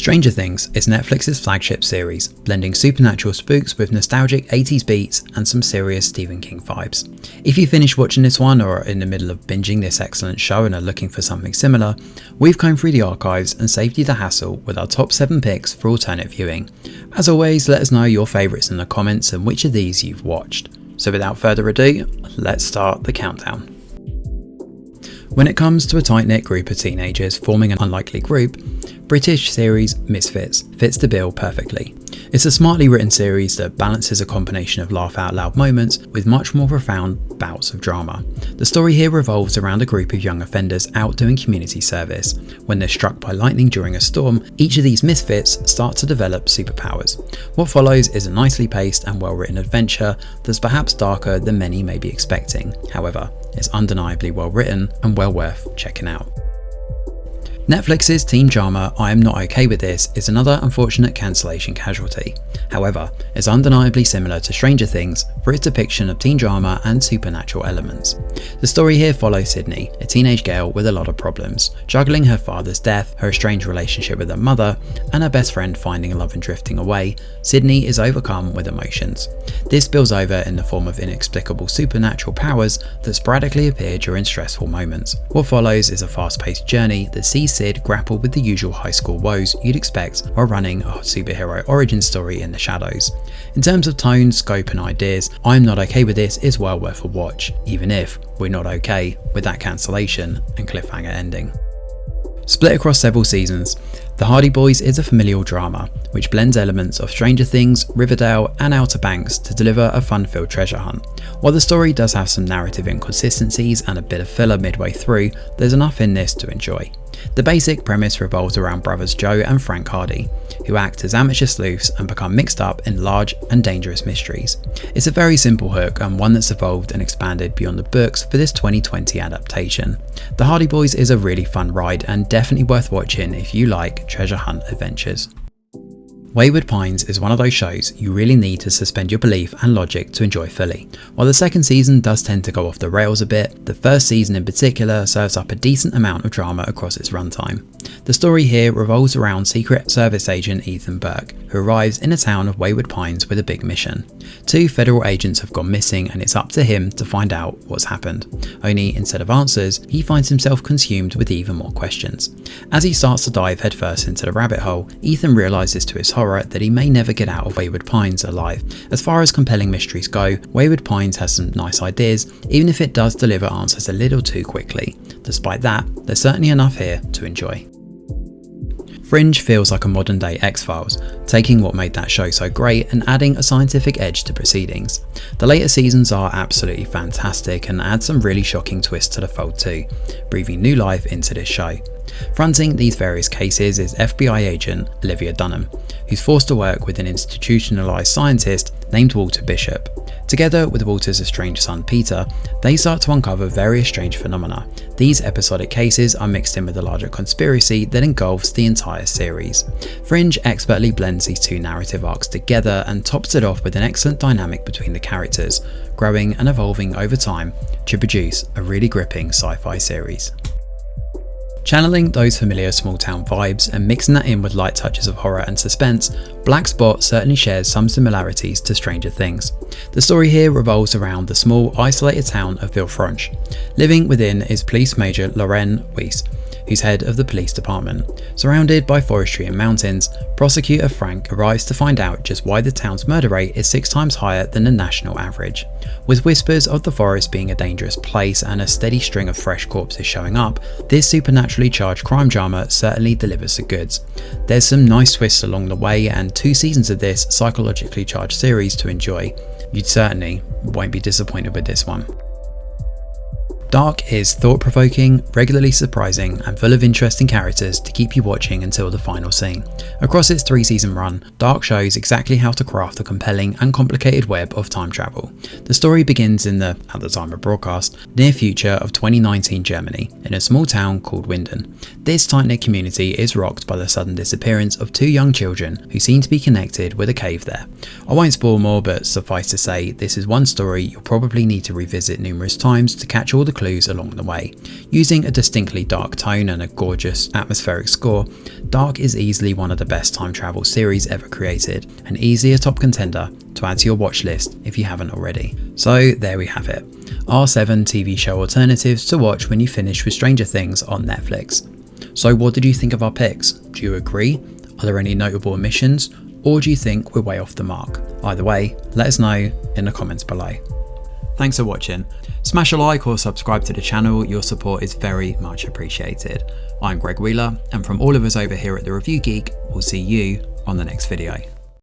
Stranger Things is Netflix's flagship series, blending supernatural spooks with nostalgic 80s beats and some serious Stephen King vibes. If you finished watching this one or are in the middle of binging this excellent show and are looking for something similar, we've combed through the archives and saved you the hassle with our top 7 picks for alternate viewing. As always, let us know your favourites in the comments and which of these you've watched. So without further ado, let's start the countdown. When it comes to a tight-knit group of teenagers forming an unlikely group, British series Misfits fits the bill perfectly. It's a smartly written series that balances a combination of laugh-out-loud moments with much more profound bouts of drama. The story here revolves around a group of young offenders out doing community service. When they're struck by lightning during a storm, each of these misfits start to develop superpowers. What follows is a nicely paced and well-written adventure that's perhaps darker than many may be expecting. However, it's undeniably well written and well worth checking out. Netflix's teen drama I Am Not Okay With This is another unfortunate cancellation casualty. However, it's undeniably similar to Stranger Things for its depiction of teen drama and supernatural elements. The story here follows Sydney, a teenage girl with a lot of problems, juggling her father's death, her estranged relationship with her mother, and her best friend finding love and drifting away. Sydney is overcome with emotions. This spills over in the form of inexplicable supernatural powers that sporadically appear during stressful moments. What follows is a fast-paced journey that sees Sid grapple with the usual high school woes you'd expect while running a superhero origin story in the shadows. In terms of tone, scope and ideas, I'm Not Okay With This is well worth a watch, even if we're not okay with that cancellation and cliffhanger ending. Split across several seasons, The Hardy Boys is a familial drama, which blends elements of Stranger Things, Riverdale and Outer Banks to deliver a fun-filled treasure hunt. While the story does have some narrative inconsistencies and a bit of filler midway through, there's enough in this to enjoy. The basic premise revolves around brothers Joe and Frank Hardy, who act as amateur sleuths and become mixed up in large and dangerous mysteries. It's a very simple hook and one that's evolved and expanded beyond the books for this 2020 adaptation. The Hardy Boys is a really fun ride and definitely worth watching if you like treasure hunt adventures. Wayward Pines is one of those shows you really need to suspend your belief and logic to enjoy fully. While the second season does tend to go off the rails a bit, the first season in particular serves up a decent amount of drama across its runtime. The story here revolves around Secret Service agent Ethan Burke, who arrives in the town of Wayward Pines with a big mission. 2 federal agents have gone missing and it's up to him to find out what's happened. Only instead of answers, he finds himself consumed with even more questions. As he starts to dive headfirst into the rabbit hole, Ethan realises to his horror that he may never get out of Wayward Pines alive. As far as compelling mysteries go, Wayward Pines has some nice ideas, even if it does deliver answers a little too quickly. Despite that, there's certainly enough here to enjoy. Fringe feels like a modern day X-Files, taking what made that show so great and adding a scientific edge to proceedings. The later seasons are absolutely fantastic and add some really shocking twists to the fold too, breathing new life into this show. Fronting these various cases is FBI agent Olivia Dunham, who's forced to work with an institutionalized scientist named Walter Bishop. Together with Walter's estranged son Peter, they start to uncover various strange phenomena. These episodic cases are mixed in with a larger conspiracy that engulfs the entire series. Fringe expertly blends these 2 narrative arcs together and tops it off with an excellent dynamic between the characters, growing and evolving over time to produce a really gripping sci-fi series. Channeling those familiar small town vibes and mixing that in with light touches of horror and suspense, Black Spot certainly shares some similarities to Stranger Things. The story here revolves around the small, isolated town of Villefranche. Living within is Police Major Lorraine Weiss, who's head of the police department. Surrounded by forestry and mountains, Prosecutor Frank arrives to find out just why the town's murder rate is 6 times higher than the national average. With whispers of the forest being a dangerous place and a steady string of fresh corpses showing up, this supernaturally charged crime drama certainly delivers the goods. There's some nice twists along the way and 2 seasons of this psychologically charged series to enjoy. You certainly won't be disappointed with this one. Dark is thought-provoking, regularly surprising, and full of interesting characters to keep you watching until the final scene. Across its 3-season run, Dark shows exactly how to craft a compelling and complicated web of time travel. The story begins in the, at the time of broadcast, near future of 2019 Germany, in a small town called Winden. This tight-knit community is rocked by the sudden disappearance of 2 young children who seem to be connected with a cave there. I won't spoil more, but suffice to say, this is one story you'll probably need to revisit numerous times to catch all the clues along the way. Using a distinctly dark tone and a gorgeous atmospheric score, Dark is easily one of the best time travel series ever created, and easily a top contender to add to your watch list if you haven't already. So there we have it, our 7 TV show alternatives to watch when you finish with Stranger Things on Netflix. So what did you think of our picks? Do you agree? Are there any notable omissions? Or do you think we're way off the mark? Either way, let us know in the comments below. Thanks for watching. Smash a like or subscribe to the channel, your support is very much appreciated. I'm Greg Wheeler, and from all of us over here at The Review Geek, we'll see you on the next video.